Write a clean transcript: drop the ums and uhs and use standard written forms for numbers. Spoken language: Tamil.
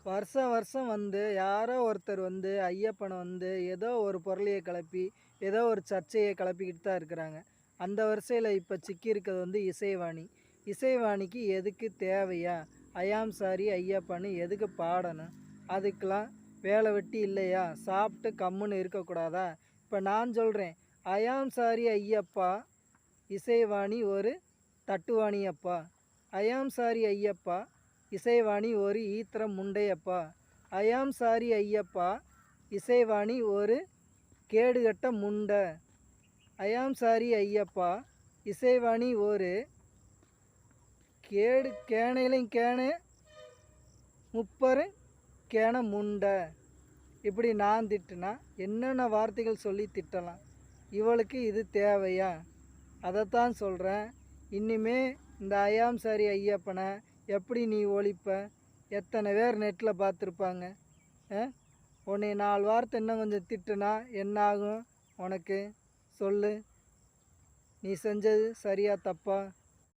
வருஷம் வருஷம் வந்து யாரோ ஒருத்தர் வந்து ஐயப்பனை வந்து ஏதோ ஒரு பொருளையை கிளப்பி ஏதோ ஒரு சர்ச்சையை கிளப்பிக்கிட்டு தான் இருக்கிறாங்க. அந்த வரிசையில் இப்போ சிக்கியிருக்கிறது வந்து இசைவாணி. இசைவாணிக்கு எதுக்கு தேவையா ஐயாம் சாரி ஐயப்பான்னு எதுக்கு பாடணும்? அதுக்கெலாம் வேலை வெட்டி இல்லையா? சாப்பிட்டு கம்முன்னு இருக்கக்கூடாதா? இப்போ நான் சொல்கிறேன், ஐயாம் சாரி ஐயப்பா, இசைவாணி ஒரு தட்டுவாணியப்பா. ஐயாம் சாரி ஐயப்பா, இசைவாணி ஒரு ஈத்திர முண்டையப்பா. ஐயாம் சாரி ஐயப்பா, இசைவாணி ஒரு கேடுகட்ட முண்டை. ஐயாம் சாரி ஐயப்பா, இசைவாணி ஒரு கேடு கேனையிலையும் கேனை முப்பரு கேன முண்டை. இப்படி நான் திட்டுனா என்னென்ன வார்த்தைகள் சொல்லி திட்டலாம்? இவளுக்கு இது தேவையா? அதைத்தான் சொல்கிறேன். இனிமே இந்த ஐயாம் சாரி ஐயப்பனை எப்படி நீ ஒழிப்ப? எத்தனை பேர் நெட்டில் பார்த்துருப்பாங்க. உன்னை 4 வார்த்தை இன்னும் கொஞ்சம் திட்டுனா என்ன ஆகும் உனக்கு? சொல்லு. நீ செஞ்சது சரியா தப்பா?